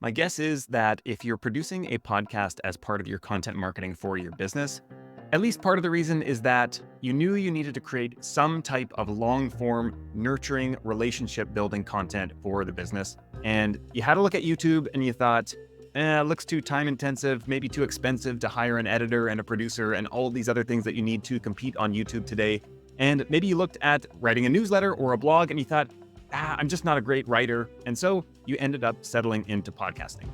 My guess is that if you're producing a podcast as part of your content marketing for your business, at least part of the reason is that you knew you needed to create some type of long form, nurturing, relationship building content for the business. And you had to look at YouTube and you thought, it looks too time intensive, maybe too expensive to hire an editor and a producer and all of these other things that you need to compete on YouTube today. And maybe you looked at writing a newsletter or a blog and you thought, I'm just not a great writer. And so you ended up settling into podcasting.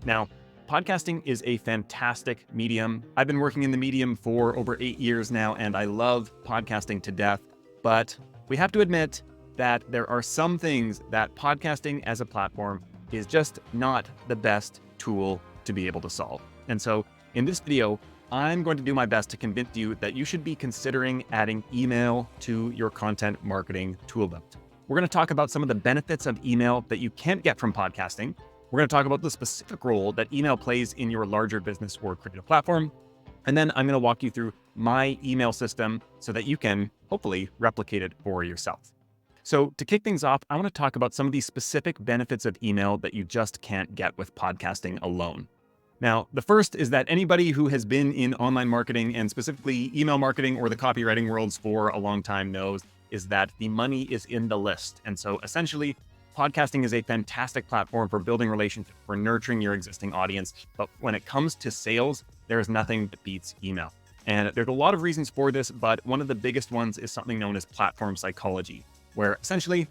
Now, podcasting is a fantastic medium. I've been working in the medium for over 8 years now, and I love podcasting to death. But we have to admit that there are some things that podcasting as a platform is just not the best tool to be able to solve. And so in this video, I'm going to do my best to convince you that you should be considering adding email to your content marketing tool belt. We're going to talk about some of the benefits of email that you can't get from podcasting. We're going to talk about the specific role that email plays in your larger business or creative platform. And then I'm going to walk you through my email system so that you can hopefully replicate it for yourself. So to kick things off, I want to talk about some of these specific benefits of email that you just can't get with podcasting alone. Now, the first is that anybody who has been in online marketing and specifically email marketing or the copywriting worlds for a long time knows is that the money is in the list. And so essentially, podcasting is a fantastic platform for building relationships, for nurturing your existing audience. But when it comes to sales, there is nothing that beats email. And there's a lot of reasons for this, but one of the biggest ones is something known as platform psychology, where essentially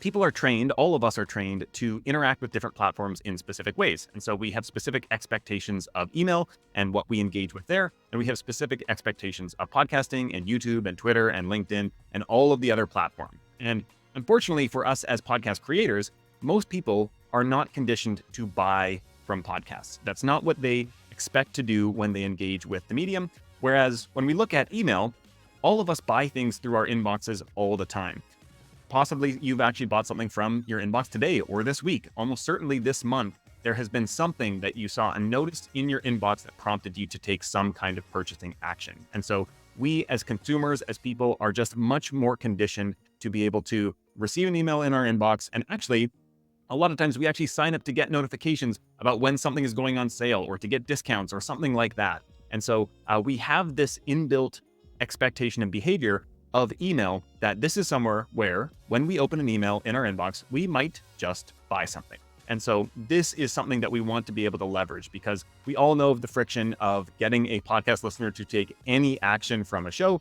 people are trained, all of us are trained to interact with different platforms in specific ways. And so we have specific expectations of email and what we engage with there. And we have specific expectations of podcasting and YouTube and Twitter and LinkedIn and all of the other platforms. And unfortunately for us as podcast creators, most people are not conditioned to buy from podcasts. That's not what they expect to do when they engage with the medium. Whereas when we look at email, all of us buy things through our inboxes all the time. Possibly you've actually bought something from your inbox today or this week. Almost certainly this month, there has been something that you saw and noticed in your inbox that prompted you to take some kind of purchasing action. And so we as consumers, as people, are just much more conditioned to be able to receive an email in our inbox. And actually, a lot of times we actually sign up to get notifications about when something is going on sale or to get discounts or something like that. And so we have this inbuilt expectation and behavior of email that this is somewhere where when we open an email in our inbox, we might just buy something. And so this is something that we want to be able to leverage because we all know of the friction of getting a podcast listener to take any action from a show.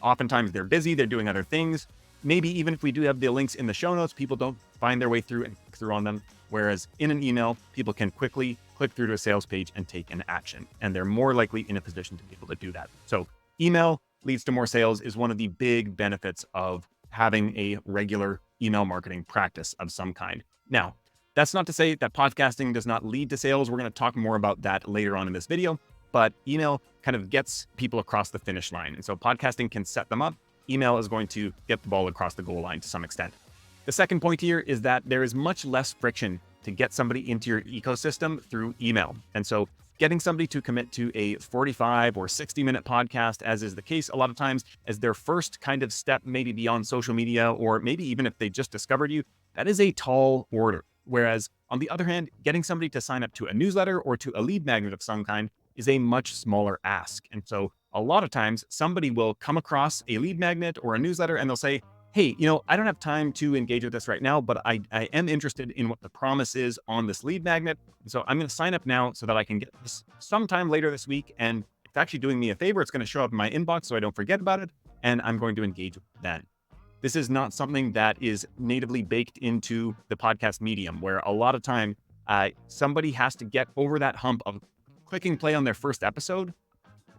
Oftentimes they're busy, they're doing other things. Maybe even if we do have the links in the show notes, people don't find their way through and click through on them. Whereas in an email, people can quickly click through to a sales page and take an action. And they're more likely in a position to be able to do that. So email leads to more sales is one of the big benefits of having a regular email marketing practice of some kind. Now, that's not to say that podcasting does not lead to sales. We're going to talk more about that later on in this video, but email kind of gets people across the finish line. And so podcasting can set them up. Email is going to get the ball across the goal line to some extent. The second point here is that there is much less friction to get somebody into your ecosystem through email. And so getting somebody to commit to a 45 or 60-minute podcast, as is the case a lot of times, as their first kind of step, maybe beyond social media, or maybe even if they just discovered you, that is a tall order. Whereas on the other hand, getting somebody to sign up to a newsletter or to a lead magnet of some kind is a much smaller ask. And so a lot of times somebody will come across a lead magnet or a newsletter and they'll say, hey, I don't have time to engage with this right now, but I am interested in what the promise is on this lead magnet. And so I'm going to sign up now so that I can get this sometime later this week. And it's actually doing me a favor. It's going to show up in my inbox so I don't forget about it. And I'm going to engage with it then. This is not something that is natively baked into the podcast medium, where a lot of time somebody has to get over that hump of clicking play on their first episode.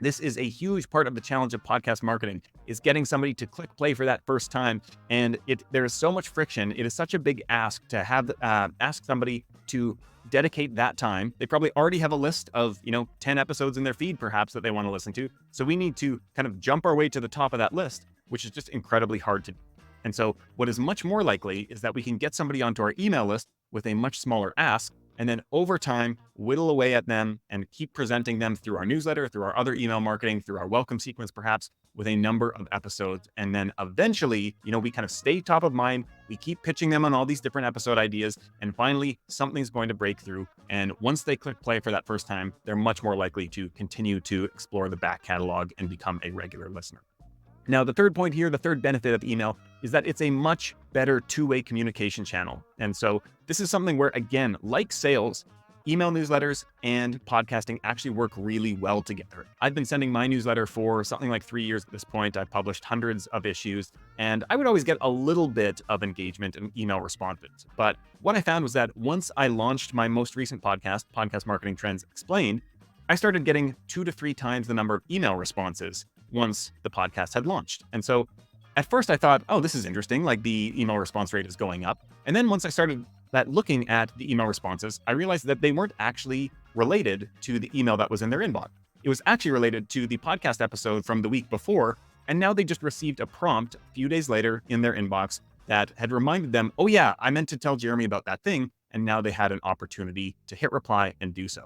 This is a huge part of the challenge of podcast marketing, is getting somebody to click play for that first time. And there is so much friction. It is such a big ask to have ask somebody to dedicate that time. They probably already have a list of 10 episodes in their feed perhaps that they want to listen to. So we need to kind of jump our way to the top of that list, which is just incredibly hard to do. And so what is much more likely is that we can get somebody onto our email list with a much smaller ask. and then over time, whittle away at them and keep presenting them through our newsletter, through our other email marketing, through our welcome sequence, perhaps with a number of episodes. And then eventually, we kind of stay top of mind. We keep pitching them on all these different episode ideas. And finally, something's going to break through. And once they click play for that first time, they're much more likely to continue to explore the back catalog and become a regular listener. Now, the third point here, the third benefit of email is that it's a much better two-way communication channel. And so this is something where, again, like sales, email newsletters and podcasting actually work really well together. I've been sending my newsletter for something like 3 years at this point. I've published hundreds of issues, and I would always get a little bit of engagement and email responses. But what I found was that once I launched my most recent podcast, Podcast Marketing Trends Explained, I started getting 2 to 3 times the number of email responses once the podcast had launched. And so at first I thought, oh, this is interesting, like the email response rate is going up. And then once I started looking at the email responses, I realized that they weren't actually related to the email that was in their inbox. It was actually related to the podcast episode from the week before. And now they just received a prompt a few days later in their inbox that had reminded them, oh yeah, I meant to tell Jeremy about that thing. And now they had an opportunity to hit reply and do so.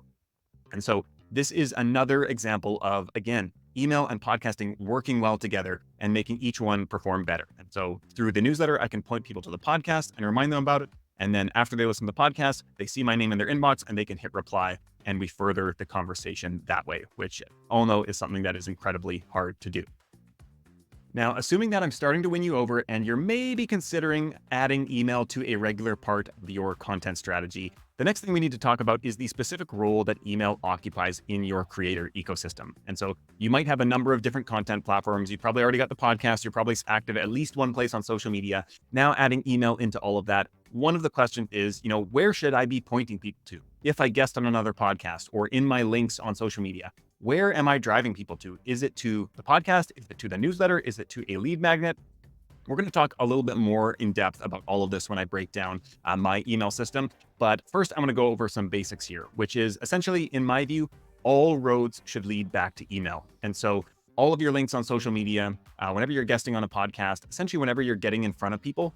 And so this is another example of, again, email and podcasting working well together and making each one perform better. And so through the newsletter, I can point people to the podcast and remind them about it. And then after they listen to the podcast, they see my name in their inbox and they can hit reply, and we further the conversation that way, which all know is something that is incredibly hard to do. Now, assuming that I'm starting to win you over and you're maybe considering adding email to a regular part of your content strategy, the next thing we need to talk about is the specific role that email occupies in your creator ecosystem. And so you might have a number of different content platforms. You probably already got the podcast. You're probably active at least one place on social media. Now adding email into all of that. One of the questions is, where should I be pointing people to? If I guest on another podcast or in my links on social media, where am I driving people to? Is it to the podcast? Is it to the newsletter? Is it to a lead magnet? We're going to talk a little bit more in depth about all of this when I break down my email system. But first, I'm going to go over some basics here, which is essentially, in my view, all roads should lead back to email. And so all of your links on social media, whenever you're guesting on a podcast, essentially whenever you're getting in front of people,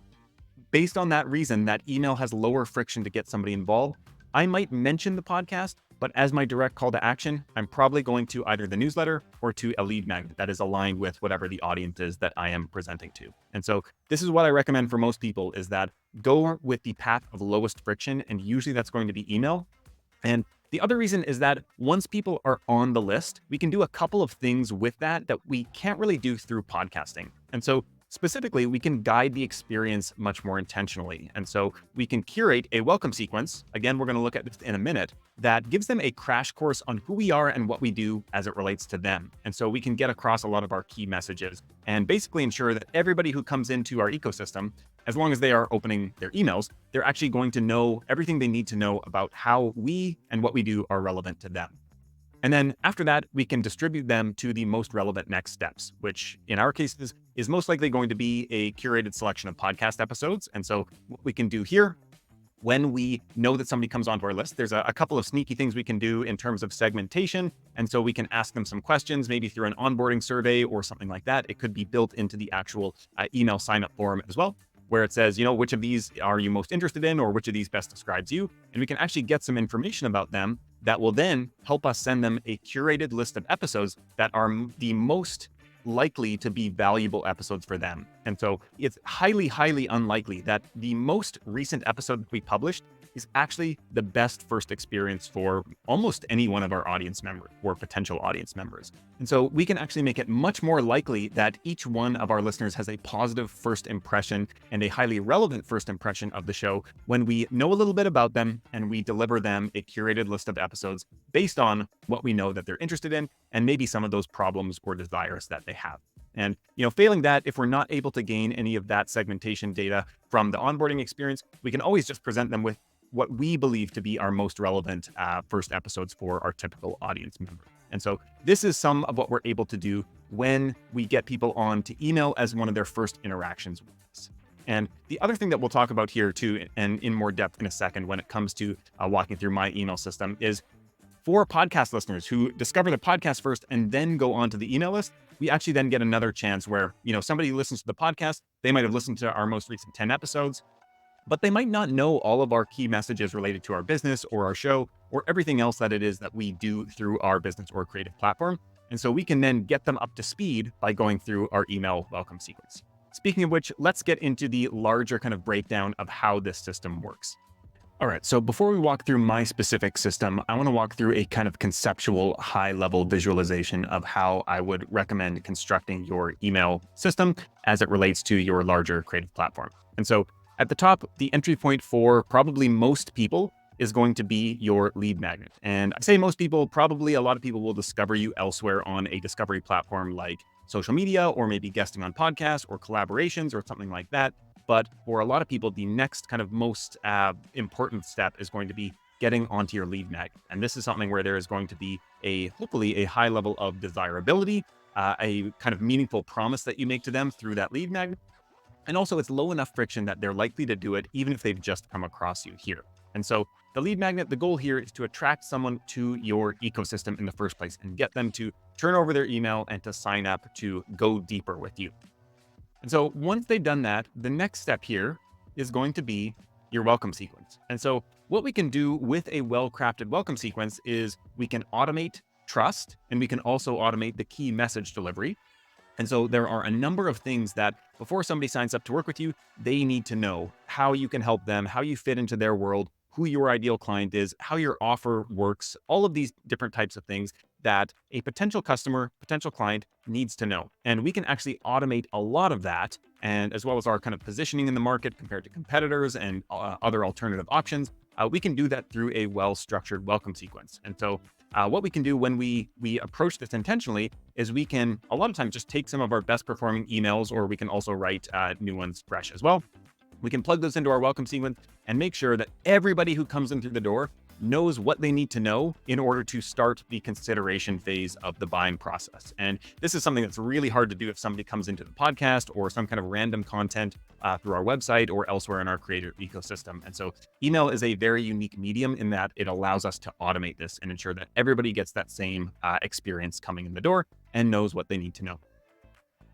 based on that reason that email has lower friction to get somebody involved, I might mention the podcast, but as my direct call to action, I'm probably going to either the newsletter or to a lead magnet that is aligned with whatever the audience is that I am presenting to. And so this is what I recommend for most people, is that go with the path of lowest friction, and usually that's going to be email. And the other reason is that once people are on the list, we can do a couple of things with that we can't really do through podcasting. And so specifically, we can guide the experience much more intentionally. And so we can curate a welcome sequence. Again, we're going to look at this in a minute, that gives them a crash course on who we are and what we do as it relates to them. And so we can get across a lot of our key messages and basically ensure that everybody who comes into our ecosystem, as long as they are opening their emails, they're actually going to know everything they need to know about how we and what we do are relevant to them. And then after that, we can distribute them to the most relevant next steps, which in our cases is most likely going to be a curated selection of podcast episodes. And so what we can do here, when we know that somebody comes onto our list, there's a couple of sneaky things we can do in terms of segmentation. And so we can ask them some questions, maybe through an onboarding survey or something like that. It could be built into the actual email sign-up form as well, where it says, which of these are you most interested in, or which of these best describes you? And we can actually get some information about them that will then help us send them a curated list of episodes that are the most likely to be valuable episodes for them. And so it's highly, highly unlikely that the most recent episode that we published is actually the best first experience for almost any one of our audience members or potential audience members. And so we can actually make it much more likely that each one of our listeners has a positive first impression and a highly relevant first impression of the show when we know a little bit about them and we deliver them a curated list of episodes based on what we know that they're interested in and maybe some of those problems or desires that they have. And, failing that, if we're not able to gain any of that segmentation data from the onboarding experience, we can always just present them with what we believe to be our most relevant first episodes for our typical audience member. And so this is some of what we're able to do when we get people on to email as one of their first interactions with us. And the other thing that we'll talk about here too, and in more depth in a second when it comes to walking through my email system, is for podcast listeners who discover the podcast first and then go on to the email list, we actually then get another chance where, somebody listens to the podcast, they might have listened to our most recent 10 episodes. but they might not know all of our key messages related to our business or our show or everything else that it is that we do through our business or creative platform. And so we can then get them up to speed by going through our email welcome sequence. Speaking of which, let's get into the larger kind of breakdown of how this system works. All right, so before we walk through my specific system, I want to walk through a kind of conceptual high-level visualization of how I would recommend constructing your email system as it relates to your larger creative platform. And so at the top, the entry point for probably most people is going to be your lead magnet. And I say most people, probably a lot of people will discover you elsewhere on a discovery platform like social media, or maybe guesting on podcasts or collaborations or something like that. But for a lot of people, the next kind of most important step is going to be getting onto your lead magnet. And this is something where there is going to be hopefully a high level of desirability, a kind of meaningful promise that you make to them through that lead magnet. And also it's low enough friction that they're likely to do it even if they've just come across you here. And so the lead magnet, the goal here is to attract someone to your ecosystem in the first place and get them to turn over their email and to sign up to go deeper with you. And so once they've done that, the next step here is going to be your welcome sequence. And so what we can do with a well-crafted welcome sequence is we can automate trust, and we can also automate the key message delivery. And so there are a number of things that before somebody signs up to work with you, they need to know how you can help them, how you fit into their world, who your ideal client is, how your offer works, all of these different types of things that a potential customer, potential client needs to know. And we can actually automate a lot of that, and as well as our kind of positioning in the market compared to competitors and other alternative options. We can do that through a well-structured welcome sequence. And so what we can do when we approach this intentionally is we can a lot of times just take some of our best performing emails, or we can also write new ones fresh as well. We can plug those into our welcome sequence and make sure that everybody who comes in through the door knows what they need to know in order to start the consideration phase of the buying process. And this is something that's really hard to do if somebody comes into the podcast or some kind of random content through our website or elsewhere in our creator ecosystem. And so email is a very unique medium in that it allows us to automate this and ensure that everybody gets that same experience coming in the door and knows what they need to know.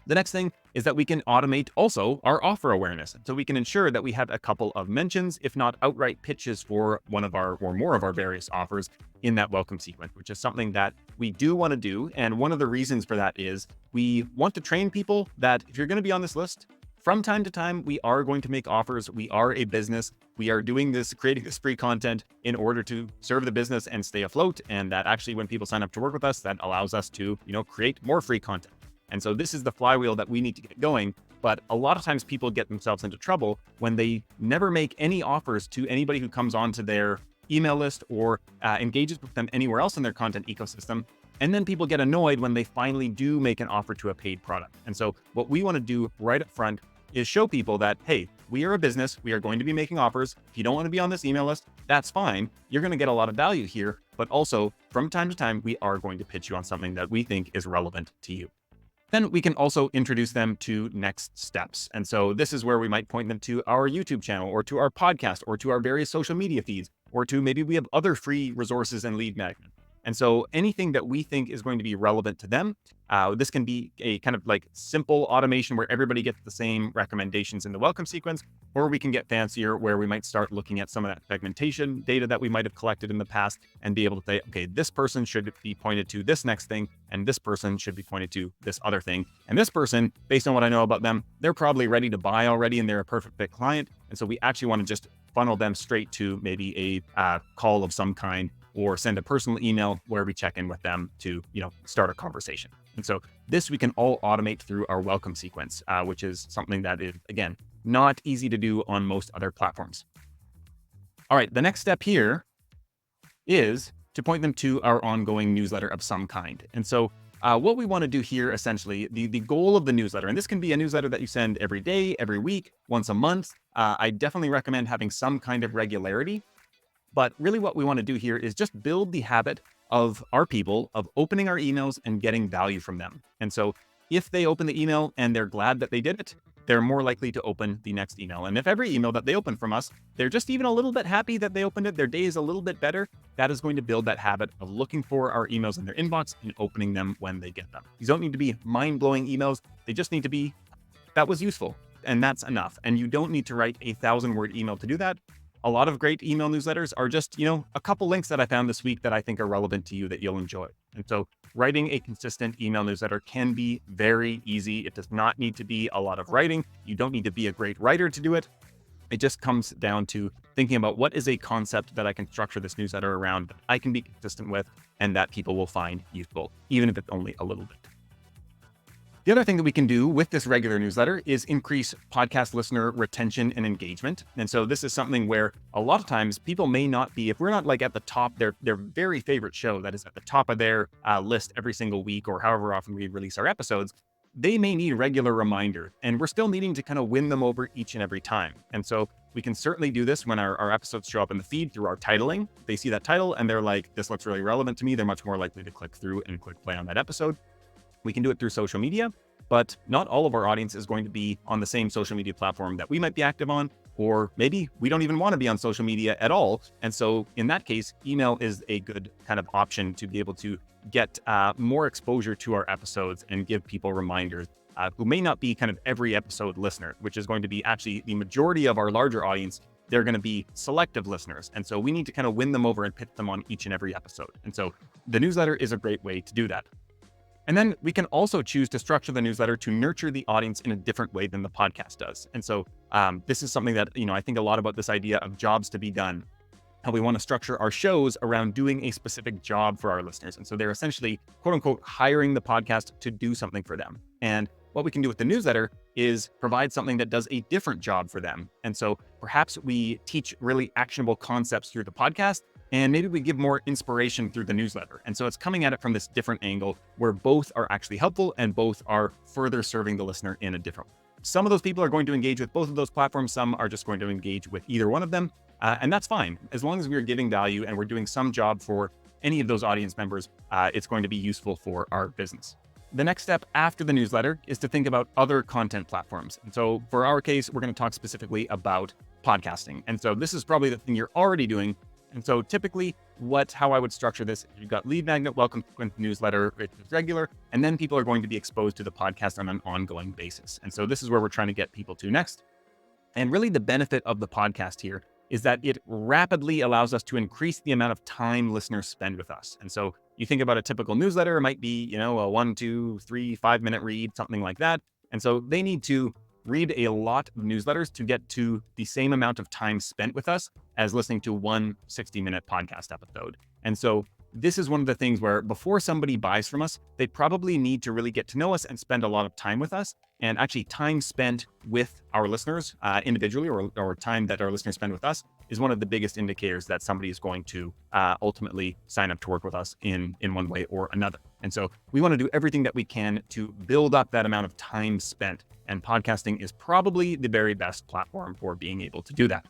The next thing is that we can automate also our offer awareness. So we can ensure that we have a couple of mentions, if not outright pitches, for one of our or more of our various offers in that welcome sequence, which is something that we do want to do. And one of the reasons for that is we want to train people that if you're going to be on this list, from time to time, we are going to make offers. We are a business. We are doing this, creating this free content in order to serve the business and stay afloat. And that actually, when people sign up to work with us, that allows us to, create more free content. And so this is the flywheel that we need to get going. But a lot of times people get themselves into trouble when they never make any offers to anybody who comes onto their email list or engages with them anywhere else in their content ecosystem. And then people get annoyed when they finally do make an offer to a paid product. And so what we want to do right up front is show people that, hey, we are a business. We are going to be making offers. If you don't want to be on this email list, that's fine. You're going to get a lot of value here. But also, from time to time, we are going to pitch you on something that we think is relevant to you. Then we can also introduce them to next steps. And so this is where we might point them to our YouTube channel or to our podcast or to our various social media feeds, or to maybe we have other free resources and lead magnet. And so anything that we think is going to be relevant to them, this can be a kind of like simple automation where everybody gets the same recommendations in the welcome sequence, or we can get fancier where we might start looking at some of that segmentation data that we might have collected in the past and be able to say, okay, this person should be pointed to this next thing, and this person should be pointed to this other thing. And this person, based on what I know about them, they're probably ready to buy already and they're a perfect fit client. And so we actually want to just funnel them straight to maybe a call of some kind, or send a personal email where we check in with them to, start a conversation. And so this we can all automate through our welcome sequence, which is something that is, again, not easy to do on most other platforms. All right, the next step here is to point them to our ongoing newsletter of some kind. And so what we want to do here, essentially, the goal of the newsletter, and this can be a newsletter that you send every day, every week, once a month. I definitely recommend having some kind of regularity. But really what we want to do here is just build the habit of our people of opening our emails and getting value from them. And so if they open the email and they're glad that they did it, they're more likely to open the next email. And if every email that they open from us, they're just even a little bit happy that they opened it, their day is a little bit better, that is going to build that habit of looking for our emails in their inbox and opening them when they get them. These don't need to be mind-blowing emails. They just need to be, that was useful. and that's enough. And you don't need to write a 1,000-word email to do that. A lot of great email newsletters are just, a couple links that I found this week that I think are relevant to you that you'll enjoy. And so writing a consistent email newsletter can be very easy. It does not need to be a lot of writing. You don't need to be a great writer to do it. It just comes down to thinking about what is a concept that I can structure this newsletter around that I can be consistent with and that people will find useful, even if it's only a little bit. The other thing that we can do with this regular newsletter is increase podcast listener retention and engagement. And so this is something where a lot of times people may not be, if we're not like at the top, their very favorite show that is at the top of their list every single week or however often we release our episodes, they may need regular reminders, and we're still needing to kind of win them over each and every time. And so we can certainly do this when our episodes show up in the feed through our titling. They see that title and they're like, this looks really relevant to me. They're much more likely to click through and click play on that episode. We can do it through social media, but not all of our audience is going to be on the same social media platform that we might be active on, or maybe we don't even want to be on social media at all. And so in that case, email is a good kind of option to be able to get more exposure to our episodes and give people reminders who may not be kind of every episode listener, which is going to be actually the majority of our larger audience. They're going to be selective listeners. And so we need to kind of win them over and pitch them on each and every episode. And so the newsletter is a great way to do that. And then we can also choose to structure the newsletter to nurture the audience in a different way than the podcast does. And so this is something that, I think a lot about this idea of jobs to be done, how we want to structure our shows around doing a specific job for our listeners. And so they're essentially, quote unquote, hiring the podcast to do something for them. And what we can do with the newsletter is provide something that does a different job for them. And so perhaps we teach really actionable concepts through the podcast, and maybe we give more inspiration through the newsletter. And so it's coming at it from this different angle where both are actually helpful and both are further serving the listener in a different way. Some of those people are going to engage with both of those platforms. Some are just going to engage with either one of them. And that's fine. As long as we are giving value and we're doing some job for any of those audience members, it's going to be useful for our business. The next step after the newsletter is to think about other content platforms. And so for our case, we're going to talk specifically about podcasting. And so this is probably the thing you're already doing. And so typically how I would structure this, you've got lead magnet, welcome sequence, newsletter, which is regular, and then people are going to be exposed to the podcast on an ongoing basis. And so this is where we're trying to get people to next. And really the benefit of the podcast here is that it rapidly allows us to increase the amount of time listeners spend with us. And so you think about a typical newsletter, it might be, a 1, 2, 3, 5-minute read, something like that. And so they need to read a lot of newsletters to get to the same amount of time spent with us as listening to one 60-minute podcast episode. And so this is one of the things where before somebody buys from us, they probably need to really get to know us and spend a lot of time with us. And actually time spent with our listeners individually or time that our listeners spend with us is one of the biggest indicators that somebody is going to ultimately sign up to work with us in one way or another. And so we want to do everything that we can to build up that amount of time spent. And podcasting is probably the very best platform for being able to do that.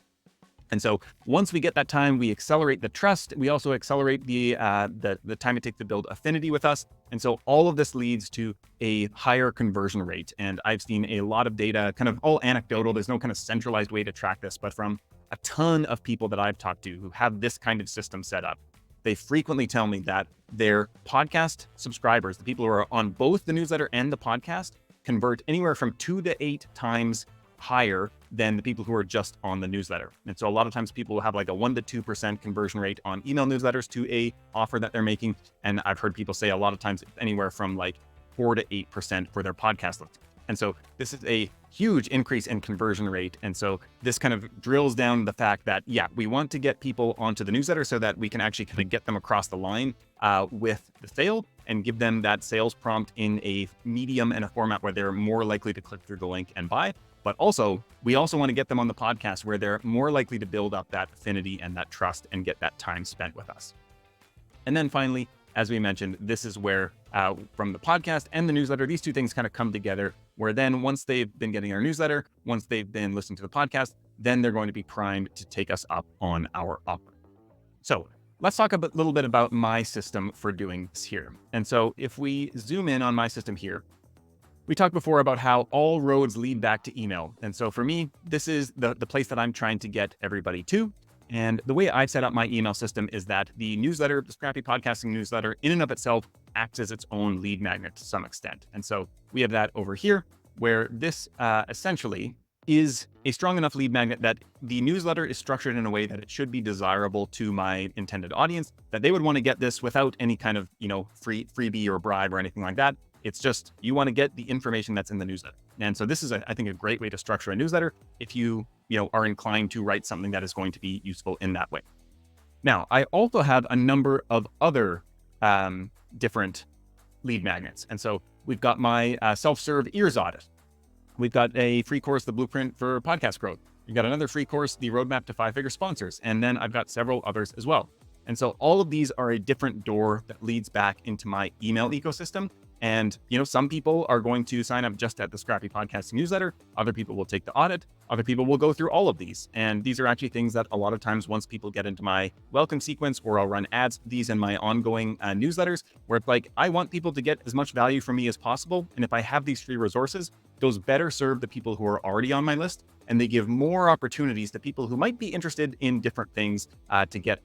And so once we get that time, we accelerate the trust. We also accelerate the time it takes to build affinity with us. And so all of this leads to a higher conversion rate. And I've seen a lot of data, kind of all anecdotal. There's no kind of centralized way to track this, but from a ton of people that I've talked to who have this kind of system set up, they frequently tell me that their podcast subscribers, the people who are on both the newsletter and the podcast, convert anywhere from 2 to 8 times higher than the people who are just on the newsletter. And so a lot of times people will have like a 1 to 2% conversion rate on email newsletters to a offer that they're making. And I've heard people say a lot of times it's anywhere from like 4 to 8% for their podcast listings. And so this is a huge increase in conversion rate. And so this kind of drills down the fact that, we want to get people onto the newsletter so that we can actually kind of get them across the line with the sale and give them that sales prompt in a medium and a format where they're more likely to click through the link and buy. But also, we also want to get them on the podcast where they're more likely to build up that affinity and that trust and get that time spent with us. And then finally, as we mentioned, this is where from the podcast and the newsletter, these two things kind of come together, where then once they've been getting our newsletter, once they've been listening to the podcast, then they're going to be primed to take us up on our offer. So let's talk a little bit about my system for doing this here. And so if we zoom in on my system here, we talked before about how all roads lead back to email. And so for me, this is the place that I'm trying to get everybody to. And the way I've set up my email system is that the newsletter, the Scrappy Podcasting newsletter, in and of itself acts as its own lead magnet to some extent. And so we have that over here, where this essentially is a strong enough lead magnet that the newsletter is structured in a way that it should be desirable to my intended audience, that they would want to get this without any kind of, freebie or bribe or anything like that. It's just, you want to get the information that's in the newsletter. And so this is, I think, a great way to structure a newsletter if you are inclined to write something that is going to be useful in that way. Now, I also have a number of other different lead magnets. And so we've got my self-serve ears audit. We've got a free course, The Blueprint for Podcast Growth. We've got another free course, The Roadmap to 5-Figure Sponsors. And then I've got several others as well. And so all of these are a different door that leads back into my email ecosystem. And, some people are going to sign up just at the Scrappy Podcasting newsletter. Other people will take the audit. Other people will go through all of these. And these are actually things that a lot of times, once people get into my welcome sequence, or I'll run ads for these in my ongoing newsletters, where it's like, I want people to get as much value from me as possible. And if I have these free resources, those better serve the people who are already on my list. And they give more opportunities to people who might be interested in different things to give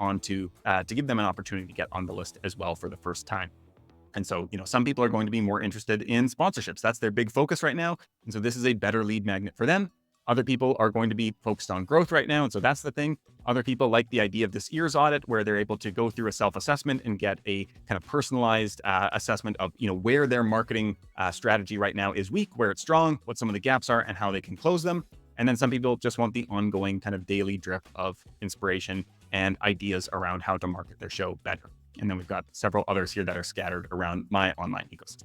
them an opportunity to get on the list as well for the first time. And so, some people are going to be more interested in sponsorships. That's their big focus right now. And so this is a better lead magnet for them. Other people are going to be focused on growth right now. And so that's the thing. Other people like the idea of this ears audit, where they're able to go through a self-assessment and get a kind of personalized assessment of, where their marketing strategy right now is weak, where it's strong, what some of the gaps are, and how they can close them. And then some people just want the ongoing kind of daily drip of inspiration and ideas around how to market their show better. And then we've got several others here that are scattered around my online ecosystem.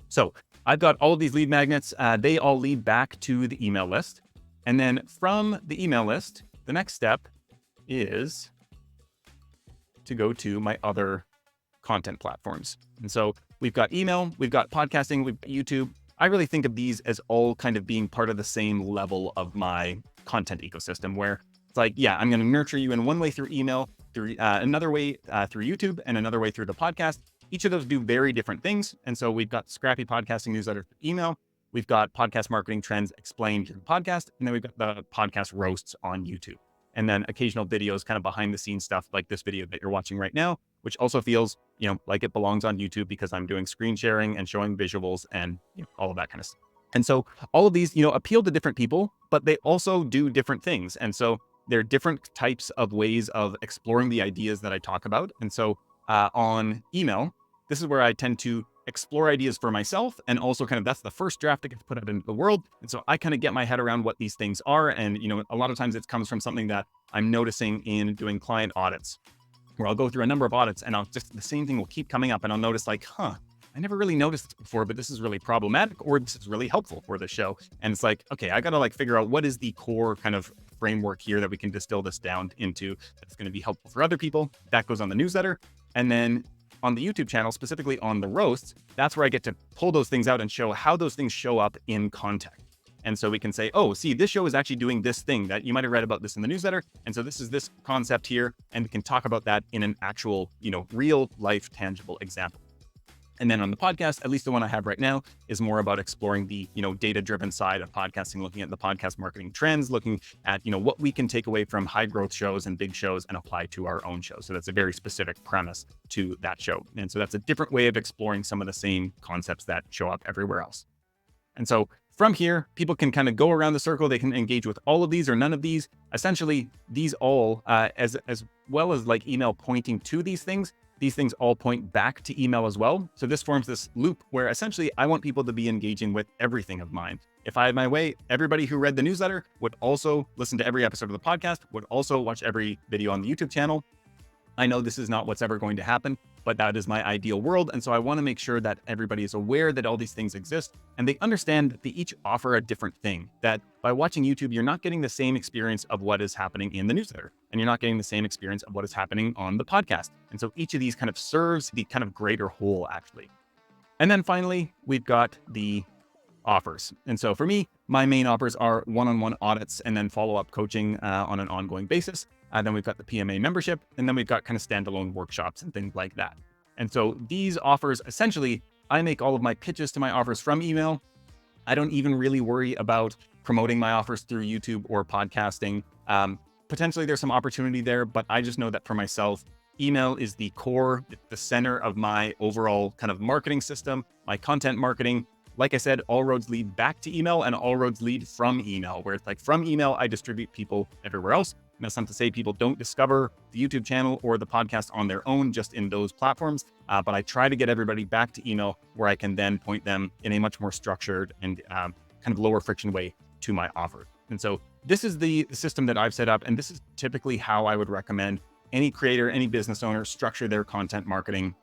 So I've got all of these lead magnets. They all lead back to the email list. And then from the email list, the next step is to go to my other content platforms. And so we've got email, we've got podcasting, we've got YouTube. I really think of these as all kind of being part of the same level of my content ecosystem, where it's like, yeah, I'm going to nurture you in one way through email, through another way through YouTube, and another way through the podcast. Each of those do very different things. And so we've got Scrappy Podcasting newsletter through email. We've got podcast marketing trends explained through the podcast. And then we've got the podcast roasts on YouTube. And then occasional videos, kind of behind the scenes stuff like this video that you're watching right now, which also feels, like it belongs on YouTube because I'm doing screen sharing and showing visuals and all of that kind of stuff. And so all of these, appeal to different people, but they also do different things. And so there are different types of ways of exploring the ideas that I talk about. And so on email, this is where I tend to explore ideas for myself. And also that's the first draft that gets put out into the world. And so I kind of get my head around what these things are. And, a lot of times it comes from something that I'm noticing in doing client audits, where I'll go through a number of audits and the same thing will keep coming up. And I'll notice like, I never really noticed this before, but this is really problematic, or this is really helpful for the show. And it's like, okay, I got to figure out what is the core kind of framework here that we can distill this down into that's going to be helpful for other people. That goes on the newsletter. And then on the YouTube channel, specifically on the roasts, that's where I get to pull those things out and show how those things show up in context. And so we can say, oh, see, this show is actually doing this thing that you might have read about this in the newsletter. And so this is this concept here. And we can talk about that in an actual, real life, tangible example. And then on the podcast, at least the one I have right now, is more about exploring the, data-driven side of podcasting, looking at the podcast marketing trends, looking at, what we can take away from high growth shows and big shows and apply to our own show. So that's a very specific premise to that show. And so that's a different way of exploring some of the same concepts that show up everywhere else. And so from here, people can kind of go around the circle. They can engage with all of these or none of these. Essentially, these all, as well as email pointing to these things all point back to email as well. So this forms this loop where essentially I want people to be engaging with everything of mine. If I had my way, everybody who read the newsletter would also listen to every episode of the podcast, would also watch every video on the YouTube channel. I know this is not what's ever going to happen, but that is my ideal world. And so I want to make sure that everybody is aware that all these things exist and they understand that they each offer a different thing, that by watching YouTube, you're not getting the same experience of what is happening in the newsletter, and you're not getting the same experience of what is happening on the podcast. And so each of these kind of serves the kind of greater whole, actually. And then finally, we've got the offers. And so for me, my main offers are one-on-one audits and then follow-up coaching on an ongoing basis. Then we've got the PMA membership, and then we've got kind of standalone workshops and things like that. And so these offers, essentially, I make all of my pitches to my offers from email. I don't even really worry about promoting my offers through YouTube or podcasting. Potentially there's some opportunity there, but I just know that for myself, email is the core, the center of my overall kind of marketing system, my content marketing. like I said, all roads lead back to email and all roads lead from email, where it's like from email, I distribute people everywhere else. And that's not to say people don't discover the YouTube channel or the podcast on their own, just in those platforms. But I try to get everybody back to email where I can then point them in a much more structured and kind of lower friction way to my offer. And so this is the system that I've set up. And this is typically how I would recommend any creator, any business owner structure their content marketing.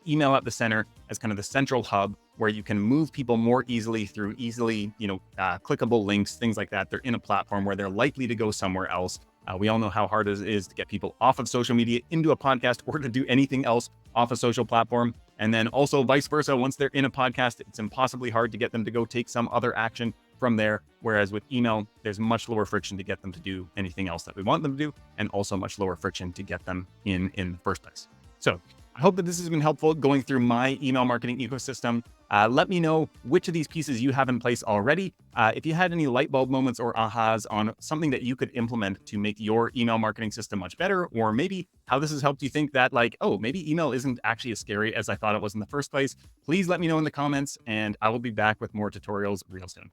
Email at the center as kind of the central hub where you can move people more easily through clickable links, things like that. They're in a platform where they're likely to go somewhere else. We all know how hard it is to get people off of social media into a podcast or to do anything else off a social platform. And then also vice versa, once they're in a podcast, it's impossibly hard to get them to go take some other action from there. Whereas with email, there's much lower friction to get them to do anything else that we want them to do, and also much lower friction to get them in the first place. So I hope that this has been helpful going through my email marketing ecosystem. Let me know which of these pieces you have in place already. If you had any light bulb moments or ahas on something that you could implement to make your email marketing system much better, or maybe how this has helped you think that like, oh, maybe email isn't actually as scary as I thought it was in the first place, please let me know in the comments, and I will be back with more tutorials real soon.